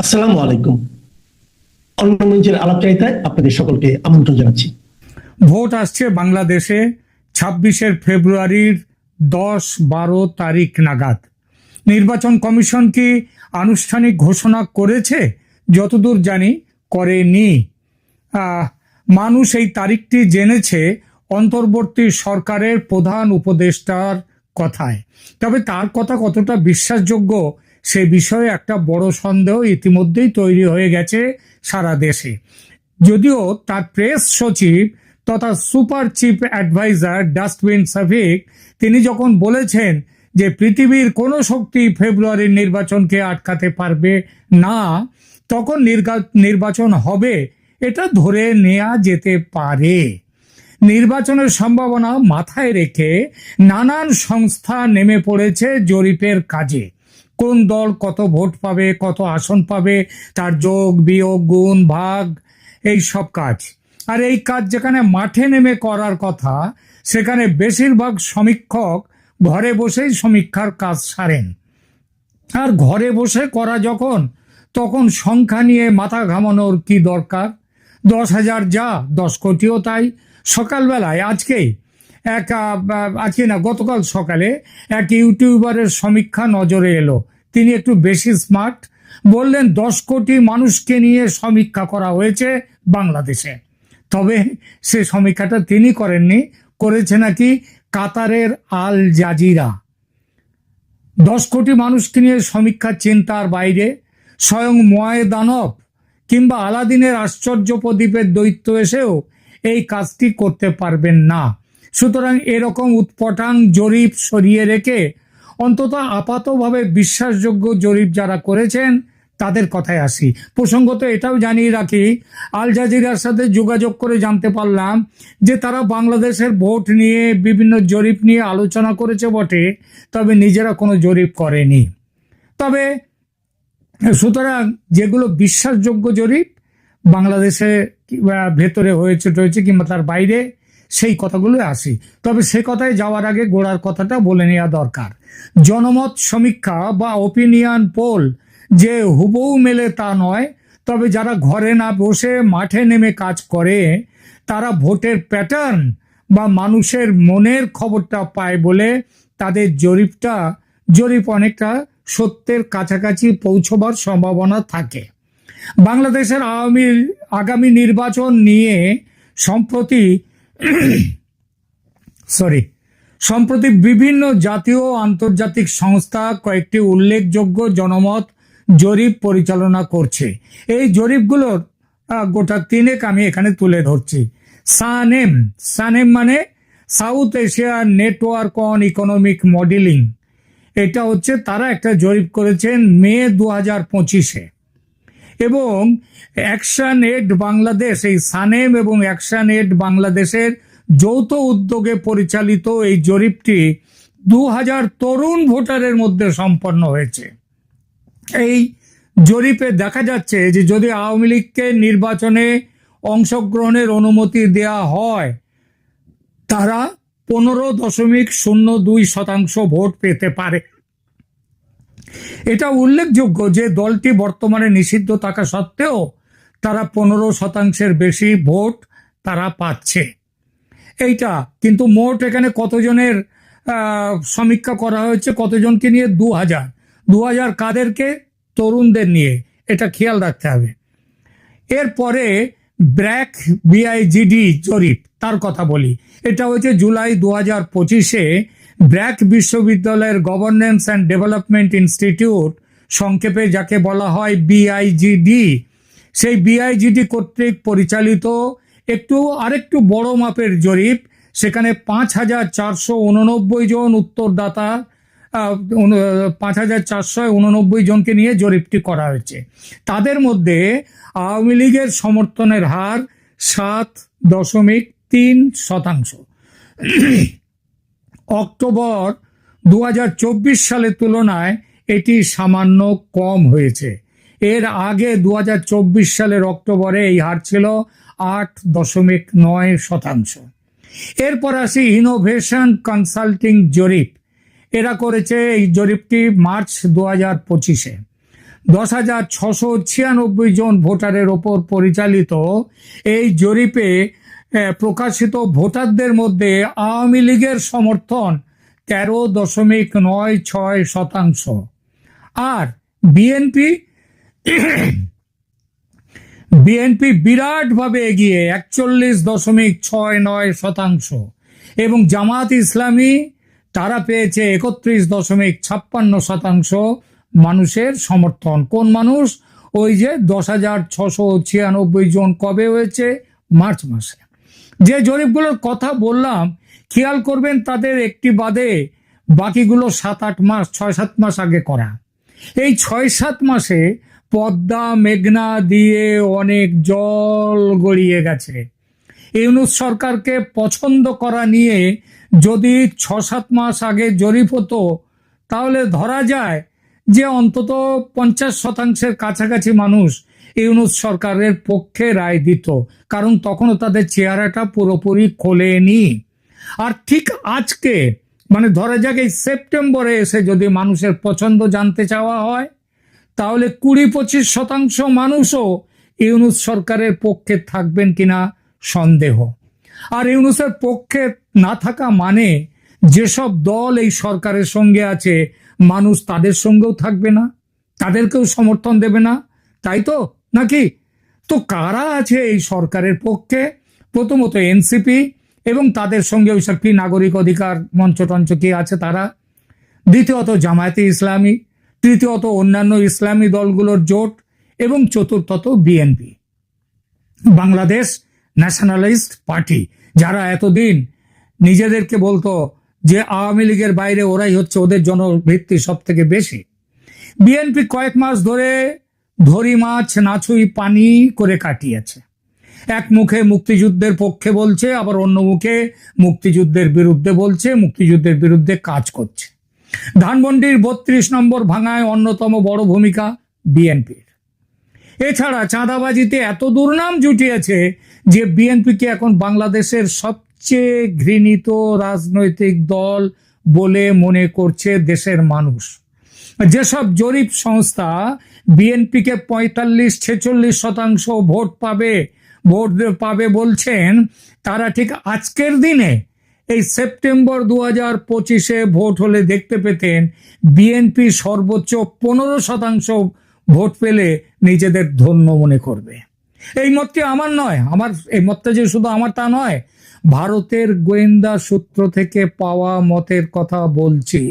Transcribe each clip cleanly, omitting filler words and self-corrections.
আসসালামু আলাইকুম। অন্য মঞ্চের আলাপচারিতায় আপনাদের সকলকে আমন্ত্রণ জানাচ্ছি। ভোট আসছে বাংলাদেশে ২৬ ফেব্রুয়ারির ১০-১২ তারিখ নাগাদ। নির্বাচন কমিশন কি আনুষ্ঠানিক ঘোষণা করেছে? যতদূর জানি করেনি। মানুষ এই তারিখটি জেনেছে অন্তর্বর্তী সরকারের প্রধান উপদেষ্টার কথায়। তবে তার কথা কতটা বিশ্বাসযোগ্য সে বিষয়ে একটা বড় সন্দেহ ইতিমধ্যেই তৈরি হয়ে গেছে সারা দেশে। যদিও তার প্রেস সচিব তথা সুপার চিফ অ্যাডভাইজার ডাস্টবিন সাফিক তিনি যখন বলেছেন যে পৃথিবীর কোনো শক্তি ফেব্রুয়ারির নির্বাচনকে আটকাতে পারবে না, তখন নির্বাচন হবে এটা ধরে নেওয়া যেতে পারে। নির্বাচনের সম্ভাবনা মাথায় রেখে নানান সংস্থা নেমে পড়েছে জরিপের কাজে। কোন দল কত ভোট পাবে, কত আসন পাবে, তার যোগ বিয়োগ গুণ ভাগ, এই সব কাজ। আর এই কাজ যেখানে মাঠে নেমে করার কথা, সেখানে বেশিরভাগ সমীক্ষক ঘরে বসেই সমীক্ষার কাজ সারেন। আর ঘরে বসে করা যখন, তখন সংখ্যা নিয়ে মাথা ঘামানোর কি দরকার? ১০,০০০ যা, ১০ কোটিও তাই। সকালবেলায় গতকাল সকালে এক ইউটিউবারের সমীক্ষা নজরে এলো। তিনি একটু বেশি স্মার্ট, বললেন ১০ কোটি মানুষকে নিয়ে সমীক্ষা করা হয়েছে বাংলাদেশে। তবে সে সমীক্ষাটা তিনি করেননি, করেছে নাকি কাতারের আল জাজিরা। ১০ কোটি মানুষকে নিয়ে সমীক্ষা চিন্তার বাইরে। স্বয়ং দানব কিংবা আলাদিনের আশ্চর্য প্রদীপের দৈত্য এসেও এই কাজটি করতে পারবেন না। সুতরাং এরকম উৎপটাং জরিপ সরিয়ে রেখে অন্তত আপাতভাবে বিশ্বাসযোগ্য জরিপ যারা করেছেন তাদের কথায় আসি। প্রসঙ্গত এটাও জানিয়ে রাখি, আল জাজিরার সাথে যোগাযোগ করে জানতে পারলাম যে তারা বাংলাদেশের ভোট নিয়ে বিভিন্ন জরিপ নিয়ে আলোচনা করেছে বটে, তবে নিজেরা কোনো জরিপ করেনি। তবে সুতরাং যেগুলো বিশ্বাসযোগ্য জরিপ বাংলাদেশে ভেতরে হয়েছে কিংবা তার বাইরে, সেই কথাগুলো আসি। তবে সে কথায় যাওয়ার আগে গোড়ার কথাটা বলে নেওয়া দরকার। জনমত সমীক্ষা বা ওপিনিয়ন পোল যে হুবহু মেলে তা নয়, তবে যারা ঘরে না বসে মাঠে নেমে কাজ করে তারা ভোটের প্যাটার্ন বা মানুষের মনের খবরটা পায় বলে তাদের জরিপ অনেকটা সত্যের কাছাকাছি পৌঁছবার সম্ভাবনা থাকে। বাংলাদেশের আগামী নির্বাচন নিয়ে সম্প্রতি বিভিন্ন জাতীয় ও আন্তর্জাতিক সংস্থা কয়েকটি উল্লেখযোগ্য জনমত জরিপ পরিচালনা করছে। এই জরিপগুলোর গোটা তিনেক আমি এখানে তুলে ধরছি। সানেম মানে south Asia network on economic modelling. এটা হচ্ছে তারা একটা জরিপ করেছেন মে ২০২৫-এ, এবং অ্যাকশন এড বাংলাদেশ, এই সানেম এবং অ্যাকশন এড বাংলাদেশের যৌথ উদ্যোগে পরিচালিত এই জরিপটি ২০০০ তরুণ ভোটারের মধ্যে সম্পন্ন হয়েছে। এই জরিপে দেখা যাচ্ছে যে যদি আওয়ামী লীগকে নির্বাচনে অংশগ্রহণের অনুমতি দেয়া হয়, তারা ১৫.০২% ভোট পেতে পারে। এটা উল্লেখযোগ্য যে দলটি বর্তমানে নিষিদ্ধ থাকা সত্ত্বেও তারা ১৫%-এর বেশি ভোট তারা পাচ্ছে। এইটা কিন্তু মোট এখানে কতজনের সমীক্ষা করা হয়েছে, কতজনকে নিয়ে? ২০০০ কাদেরকে? তরুণদের নিয়ে। এটা খেয়াল রাখতে হবে। এরপরে ব্র্যাক বিআইজিডি জরিপ, তার কথা বলি। এটা হচ্ছে জুলাই ২০২৫-এ ব্র্যাক বিশ্ববিদ্যালয়ের গভর্নেন্স অ্যান্ড ডেভেলপমেন্ট ইনস্টিটিউট, সংক্ষেপে যাকে বলা হয় বিআইজিডি, সেই বিআইজিডি কর্তৃক পরিচালিত আরেকটু বড় মাপের জরিপ। সেখানে ৫,৪৮৯ জন উত্তরদাতা, ৫,৪৮৯ জনকে নিয়ে জরিপটি করা হয়েছে। তাদের মধ্যে আওয়ামী লীগের সমর্থনের হার ৭.৩%। অক্টোবর ২০২৪ সালের তুলনায় এটি সামান্য কম হয়েছে। এর আগে ২০২৪ সালের অক্টোবরে এই হার ছিল ৮.৯%। এরপর আসি ইনোভেশন কনসাল্টিং জরিপ। এরা করেছে এই জরিপটি মার্চ ২০২৫-এ। 10,696 জন ভোটারের ওপর পরিচালিত এই জরিপে প্রকাশিত ভোটারদের মধ্যে আওয়ামী লীগের সমর্থন 13.96%, আর বিএনপি বিরাটভাবে এগিয়ে 41.69%, এবং জামাত ইসলামী তারা পেয়েছে 31.56% মানুষের সমর্থন। কোন মানুষ? ওই যে 10,696 জন কবে হয়েছে? মার্চ মাসে। যে জরিপগুলোর কথা বললাম, খেয়াল করবেন তাদের একটি বাদে বাকিগুলো 7-8 মাস, 6-7 মাস আগে করা। এই 6-7 মাসে পদ্মা মেঘনা দিয়ে অনেক জল গড়িয়ে গেছে। ইউনূস সরকারকে পছন্দ করা নিয়ে যদি 6-7 মাস আগে জরিপ হতো, তাহলে ধরা যায় যে অন্তত 50% কাছাকাছি মানুষ ইউনূস সরকারের পক্ষে রায় দিত, কারণ তখনও তাদের চেহারাটা পুরোপুরি খোলেনি। আর ঠিক আজকে, মানে ধরা যাক এই সেপ্টেম্বরে এসে যদি মানুষের পছন্দ জানতে চাওয়া হয়, তাহলে 20-25% মানুষও ইউনূস সরকারের পক্ষে থাকবেন কিনা সন্দেহ। আর ইউনূসের পক্ষে না থাকা মানে যেসব দল এই সরকারের সঙ্গে আছে, মানুষ তাদের সঙ্গেও থাকবে না, তাদেরকেও সমর্থন দেবে না, তাই তো নাকি? তো কারা আছে এই সরকারের পক্ষে? প্রথমত এনসিপি এবং তাদের সঙ্গে ওই সব কি নাগরিক অধিকার মঞ্চ টঞ্চ কি আছে তারা, দ্বিতীয়ত জামায়াতে ইসলামী, তৃতীয়ত অন্যান্য ইসলামী দলগুলোর জোট, এবং চতুর্থত বিএনপি, বাংলাদেশ ন্যাশনালিস্ট পার্টি, যারা এতদিন নিজেদেরকে বলতো যে আওয়ামী লীগের বাইরে ওরাই হচ্ছে ওদের জনভিত্তি সব থেকে বেশি। বিএনপি কয়েক মাস ধরে ধরি মাছ নাছুই পানি করে কাটিয়েছে। এক মুখে মুক্তিযুদ্ধের পক্ষে বলছে, আবার অন্য মুখে মুক্তিযুদ্ধের বিরুদ্ধে বলছে, মুক্তিযুদ্ধের বিরুদ্ধে কাজ করছে। ধানমন্ডির 32 নম্বর ভাঙায় অন্যতম বড় ভূমিকা বিএনপির। এছাড়া চাঁদাবাজিতে এত দুর্নাম জুটিয়েছে যে বিএনপিকে এখন বাংলাদেশের সবচেয়ে ঘৃণিত রাজনৈতিক দল বলে মনে করছে দেশের মানুষ। যেসব জরিপ সংস্থা বিএনপিকে 45-46% ভোট পাবে বলছেন, তারা ঠিক আজকের দিনে এই সেপ্টেম্বর 2025-এ ভোট হলে দেখতে পেতেন বিএনপি সর্বোচ্চ 15% ভোট পেলে নিজেদের ধন্য মনে করবে। এই মতটি আমার নয়, এই মতটা যে শুধু আমার তা নয়, ভারতের গোয়েন্দা সূত্র থেকে পাওয়া মতের কথা বলছি,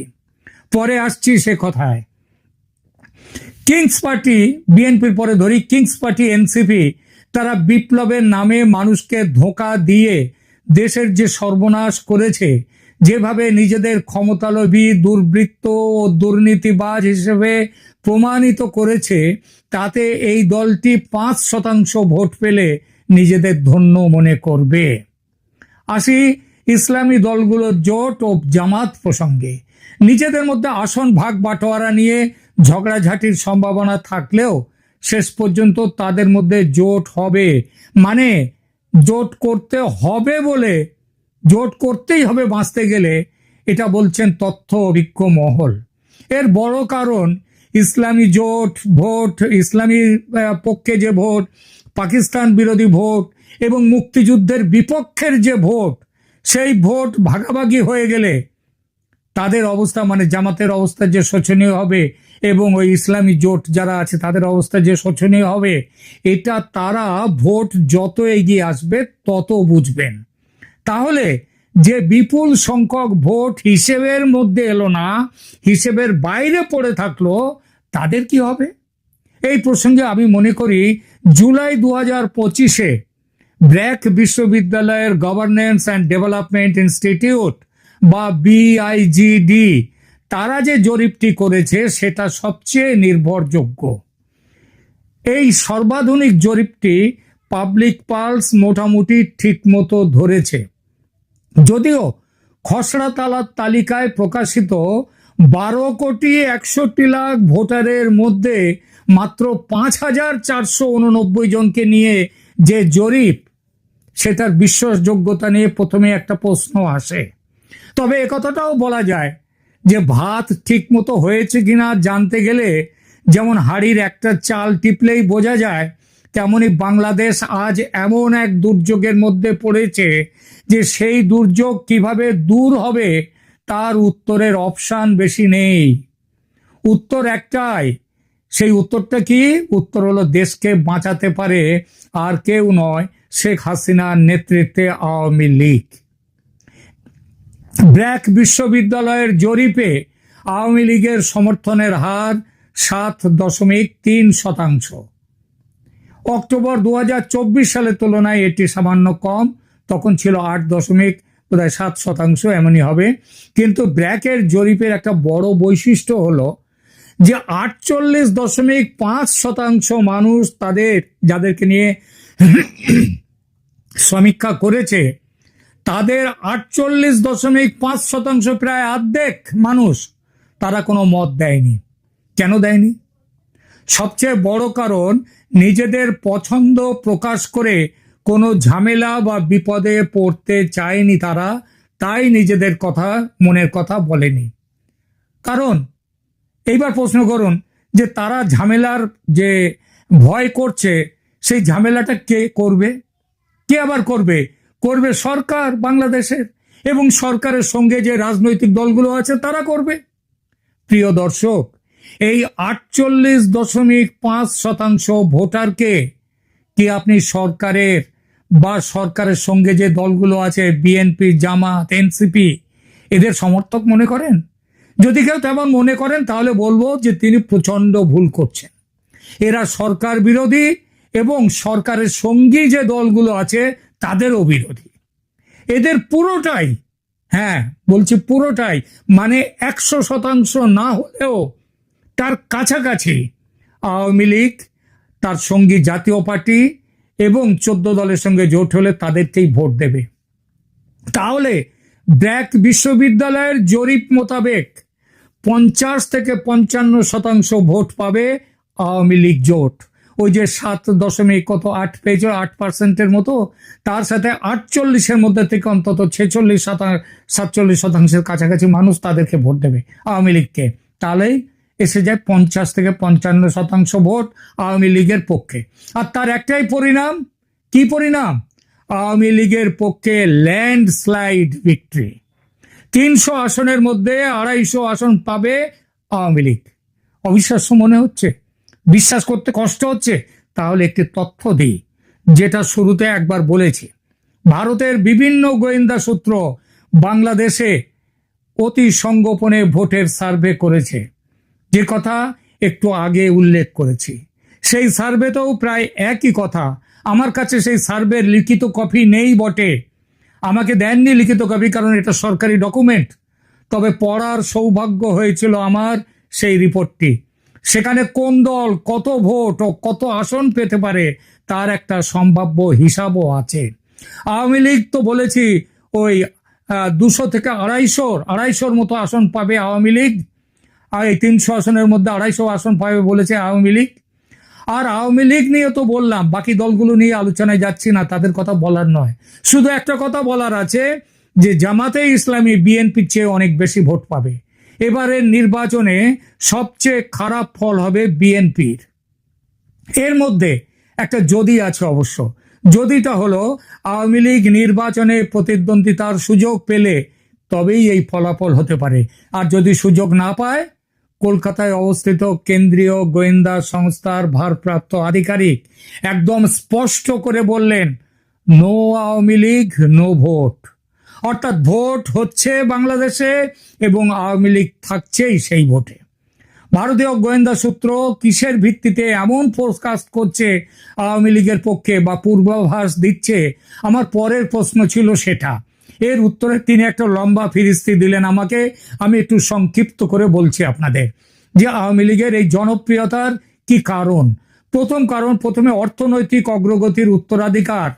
পরে আসছি সে কথায়। কিংস পার্টি, বিএনপির পরে ধরি কিংস পার্টি এনসিপি, তারা বিপ্লবের নামে মানুষকে ধোঁকা দিয়ে দেশের যে সর্বনাশ করেছে, যেভাবে নিজেদের ক্ষমতালোভী, দুর্বৃত্ত ও দুর্নীতিবাজ হিসেবে প্রমাণিত করেছে, তাতে এই দলটি 5% ভোট পেলে নিজেদের ধন্য মনে করবে। আসি ইসলামী দলগুলোর জোট ও জামাত প্রসঙ্গে। নিজেদের মধ্যে আসন ভাগ বাটোয়ারা নিয়ে ঝগড়াঝাটির সম্ভাবনা থাকলেও শেষ পর্যন্ত তাদের মধ্যে জোট হবে, মানে জোট করতে হবে বলে, জোট করতেই হবে বাঁচতে গেলে, এটা বলছেন তথ্য অভিজ্ঞ মহল। এর বড় কারণ ইসলামী জোট ভোট, ইসলামী পক্ষে যে ভোট, পাকিস্তান বিরোধী ভোট এবং মুক্তিযুদ্ধের বিপক্ষের যে ভোট, সেই ভোট ভাগাভাগি হয়ে গেলে তাদের অবস্থা, মানে জামাতের অবস্থা যে শোচনীয় হবে এবং ওই ইসলামী জোট যারা আছে তাদের অবস্থা যে শোচনীয় হবে, এটা তারা ভোট যত এগিয়ে আসবে তত বুঝবেন। তাহলে যে বিপুল সংখ্যক ভোট হিসেবের মধ্যে এলো না, হিসেবের বাইরে পড়ে থাকলো, তাদের কি হবে? এই প্রসঙ্গে আমি মনে করি জুলাই 2025-এ ব্র্যাক বিশ্ববিদ্যালয়ের গভর্নেন্স অ্যান্ড ডেভেলপমেন্ট ইনস্টিটিউট বা BIGD, তারা যে জরিপটি করেছে সেটা সবচেয়ে নির্ভরযোগ্য। এই সর্বাধুনিক জরিপটি পাবলিক পালস মোটামুটি ঠিক মতো ধরেছে, যদিও খসড়া তালিকায় প্রকাশিত 12,61,00,000 ভোটারের মধ্যে মাত্র 5,489 জনকে নিয়ে যে জরিপ, সেটার বিশ্বাসযোগ্যতা নিয়ে প্রথমে একটা প্রশ্ন আসে। তবে একথাটাও বলা যায় যে ভাত ঠিক মতো হয়েছে কিনা জানতে গেলে যেমন হাড়ির একটা চাল টিপলেই বোঝা যায়, তেমনি বাংলাদেশ আজ এমন এক দুর্যোগের মধ্যে পড়েছে যে সেই দুর্যোগ কিভাবে দূর হবে তার উত্তরের অপশান বেশি নেই। উত্তর একটাই, সেই উত্তরটা কি? উত্তর হলো দেশকে বাঁচাতে পারে আর কেউ নয়, শেখ হাসিনার নেতৃত্বে আওয়ামী লীগ। ব্র্যাক বিশ্ববিদ্যালয়ের জরিপে আওয়ামী লীগের সমর্থনের হার 7.3%। অক্টোবর 2024 সালের তুলনায় এটি সামান্য কম, তখন ছিল 8.7%, এমনই হবে। কিন্তু ব্র্যাকের জরিপের একটা বড় বৈশিষ্ট্য হলো যে 48.5% মানুষ যাদেরকে নিয়ে সমীক্ষা করেছে, তাদের 48.5%, প্রায় অর্ধেক মানুষ, তারা কোনো মত দেয়নি। কেন দেয়নি? সবচেয়ে বড় কারণ, নিজেদের পছন্দ প্রকাশ করে কোনো ঝামেলা বা বিপদে পড়তে চায়নি তারা, তাই নিজেদের কথা, মনের কথা বলেনি। কারণ এইবার প্রশ্ন করুন যে তারা ঝামেলার যে ভয় করছে, সেই ঝামেলাটা কে করবে? কে আবার করবে? করবে সরকার বাংলাদেশের, এবং সরকারের সঙ্গে যে রাজনৈতিক দলগুলো আছে তারা করবে। প্রিয় দর্শক, এই 48.5% ভোটারকে কি আপনি সরকারের বা সরকারের সঙ্গে যে দলগুলো আছে, বিএনপি, জামাত, এনসিপি, এদের সমর্থক মনে করেন? যদি কেউ তেমন মনে করেন তাহলে বলবো যে তিনি প্রচণ্ড ভুল করছেন। এরা সরকার বিরোধী এবং সরকারের সঙ্গী যে দলগুলো আছে তাদেরও বিরোধী। এদের পুরোটাই, হ্যাঁ বলছি পুরোটাই, মানে 100% না হলেও তার কাছাকাছি আওয়ামী লীগ, তার সঙ্গী জাতীয় পার্টি এবং 14 দলের সঙ্গে জোট হলে তাদেরকেই ভোট দেবে। তাহলে ব্র্যাক বিশ্ববিদ্যালয়ের জরিপ মোতাবেক 50 থেকে 55% ভোট পাবে আওয়ামী লীগ জোট। ওই যে 7.8% মতো, তার সাথে 48-এর মধ্যে থেকে অন্তত 46-47% কাছাকাছি মানুষ তাদেরকে ভোট দেবে, আওয়ামী লীগকে। তাহলেই এসে যায় 50 থেকে 55% ভোট আওয়ামী লীগের পক্ষে। আর তার একটাই পরিণাম, কি পরিণাম? আওয়ামী লীগের পক্ষে ল্যান্ডস্লাইড ভিক্টরি। 300 আসনের মধ্যে 250 আসন পাবে আওয়ামী লীগ। অবিশ্বাস্য মনে হচ্ছে? বিশ্বাস করতে কষ্ট হচ্ছে? তাহলে একটি তথ্য দিই, যেটা শুরুতে একবার বলেছি। ভারতের বিভিন্ন গোয়েন্দা সূত্র বাংলাদেশে অতি সংগোপনে ভোটের সার্ভে করেছে, যে কথা একটু আগে উল্লেখ করেছি। সেই সার্ভেতেও প্রায় একই কথা। আমার কাছে সেই সার্ভের লিখিত কপি নেই বটে, আমাকে দেননি লিখিত কপি, কারণ এটা সরকারি ডকুমেন্ট। তবে পড়ার সৌভাগ্য হয়েছিল আমার সেই রিপোর্টটি। সেখানে কোন দল কত ভোট ও কত আসন পেতে পারে তার একটা সম্ভাব্য হিসাবও আছে। আওয়ামী লীগ তো বলেছি ওই 200 থেকে 250-250 মতো আসন পাবে আওয়ামী লীগ, আর এই 300 আসনের মধ্যে 250 আসন পাবে বলেছে আওয়ামী লীগ। আর আওয়ামী লীগ নিয়ে তো বললাম, বাকি দলগুলো নিয়ে আলোচনায় যাচ্ছি না, তাদের কথা বলার নয়। শুধু একটা কথা বলার আছে যে জামাতে ইসলামী বিএনপির চেয়ে অনেক বেশি ভোট পাবে। এবারের নির্বাচনে সবচেয়ে খারাপ ফল হবে বিএনপির। এর মধ্যে একটা যদি আছে অবশ্য। যদিটা হলো, আওয়ামী লীগ নির্বাচনে প্রতিদ্বন্দ্বিতার সুযোগ পেলে তবেই এই ফলাফল হতে পারে। আর যদি সুযোগ না পায়, কলকাতায় অবস্থিত কেন্দ্রীয় গোয়েন্দা সংস্থার ভারপ্রাপ্ত আধিকারিক একদম স্পষ্ট করে বললেন, no Awami League, no vote. অর্থাৎ ভোট হচ্ছে বাংলাদেশে এবং আওয়ামী লীগ থাকছেই সেই ভোটে। ভারতীয় গোয়েন্দা সূত্র কিসের ভিত্তিতে এমন ফোরকাস্ট করছে আওয়ামী লীগের পক্ষে বা পূর্বাভাস দিচ্ছে, আমার পরের প্রশ্ন ছিল সেটা। এর উত্তরে তিনি একটা লম্বা ফিরিস্তি দিলেন আমাকে। আমি একটু সংক্ষিপ্ত করে বলছি আপনাদের যে আওয়ামী লীগের এই জনপ্রিয়তার কি কারণ। প্রথম কারণ, প্রথমে অর্থনৈতিক অগ্রগতির উত্তরাধিকার,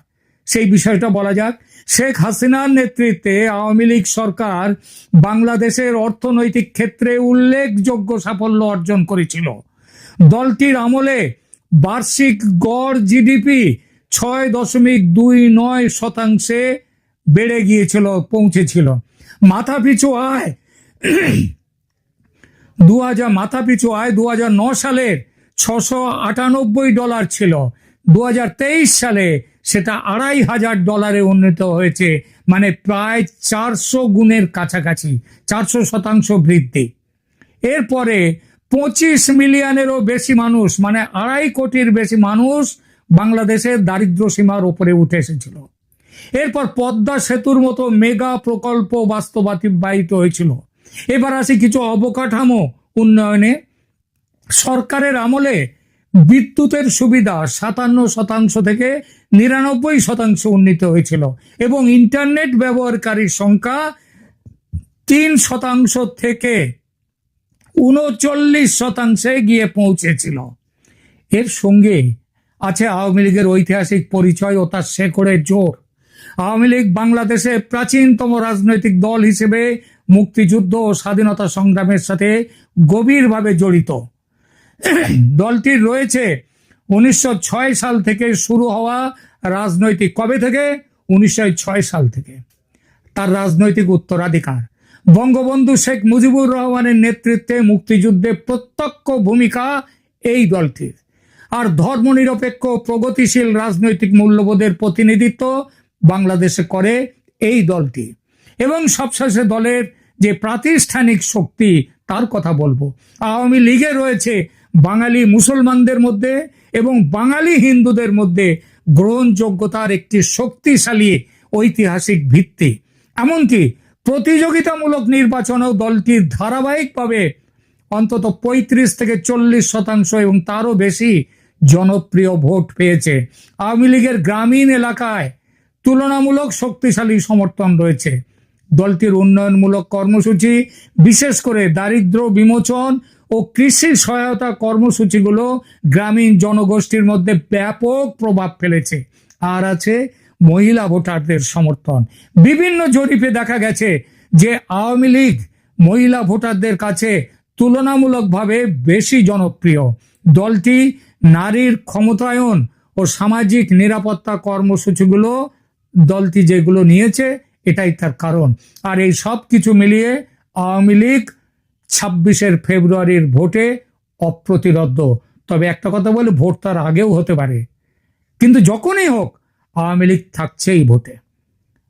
সেই বিষয়টা বলা যাক। শেখ হাসিনার নেতৃত্বে আওয়ামী লীগ সরকার বাংলাদেশের অর্থনৈতিক ক্ষেত্রে উল্লেখযোগ্য সাফল্য অর্জন করেছিল। দলটির আমলে বার্ষিক গড় জিডিপি 6.29% বেড়ে গিয়েছিল, পৌঁছেছিল। মাথাপিছু আয় মাথাপিছু আয় 2009 সালের $698 ছিল, 2023 সালে সেটা $2,500 উন্নীত হয়েছে, মানে প্রায় 400 গুণের কাছাকাছি, 400% বৃদ্ধি। এরপরে 25 মিলিয়নেরও বেশি মানুষ, মানে 2.5 কোটির বেশি মানুষ বাংলাদেশের দারিদ্র সীমার উপরে উঠে এসেছিল। এরপর পদ্মা সেতুর মতো মেগা প্রকল্প বাস্তবায়িত হয়েছিল। এবার আসি কিছু অবকাঠামো উন্নয়নে। সরকারের আমলে বিদ্যুতের সুবিধা 57% থেকে 99% উন্নীত হয়েছিল এবং ইন্টারনেট ব্যবহারকারীর সংখ্যা 3% থেকে 39% গিয়ে পৌঁছেছিল। এর সঙ্গে আছে আওয়ামী লীগের ঐতিহাসিক পরিচয় ও তার শেকড়ের জোর। আওয়ামী লীগ বাংলাদেশে প্রাচীনতম রাজনৈতিক দল হিসেবে মুক্তিযুদ্ধ ও স্বাধীনতা সংগ্রামের সাথে গভীরভাবে জড়িত। দলটির রয়েছে 1906 সাল থেকে শুরু হওয়া রাজনৈতিক, কবে থেকে? 1906 সাল থেকে তার রাজনৈতিক উত্তরাধিকার। বঙ্গবন্ধু শেখ মুজিবুর রহমানের নেতৃত্বে মুক্তিযুদ্ধে প্রত্যক্ষ ভূমিকা এই দলটির। আর ধর্মনিরপেক্ষ প্রগতিশীল রাজনৈতিক মূল্যবোধের প্রতিনিধিত্ব বাংলাদেশে করে এই দলটি। এবং সবশেষে দলের যে প্রাতিষ্ঠানিক শক্তি তার কথা বলবো। আওয়ামী লীগে রয়েছে বাঙালি মুসলমানদের মধ্যে এবং বাঙালি হিন্দুদের মধ্যে গ্রহণযোগ্যতার একটি শক্তিশালী ঐতিহাসিক ভিত্তি। এমনকি প্রতিযোগিতামূলক নির্বাচনেও দলটির ধারাবাহিকভাবে অন্তত 35 থেকে 40% এবং তারও বেশি জনপ্রিয় ভোট পেয়েছে। আওয়ামী লীগের গ্রামীণ এলাকায় তুলনামূলক শক্তিশালী সমর্থন রয়েছে। দলটির উন্নয়নমূলক কর্মসূচি, বিশেষ করে দারিদ্র্য বিমোচন ও কৃষি সহায়তা কর্মসূচিগুলো গ্রামীণ জনগোষ্ঠীর মধ্যে ব্যাপক প্রভাব ফেলেছে। আর আছে মহিলা ভোটারদের সমর্থন। বিভিন্ন জরিপে দেখা গেছে যে আওয়ামী লীগ মহিলা ভোটারদের কাছে তুলনামূলকভাবে বেশি জনপ্রিয়। দলটি নারীর ক্ষমতায়ন ও সামাজিক নিরাপত্তা কর্মসূচিগুলো দলটি যেগুলো নিয়েছে এটাই তার কারণ। আর এই সব কিছু মিলিয়ে আওয়ামী লীগ 26 ফেব্রুয়ারির ভোটে অপ্রতিরোধ্য। তবে একটা কথা বলে, ভোট তার আগেও হতে পারে, কিন্তু যখনই হোক আওয়ামী লীগ থাকছেই ভোটে।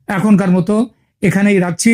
এখনকার মতো এখানেই রাখছি।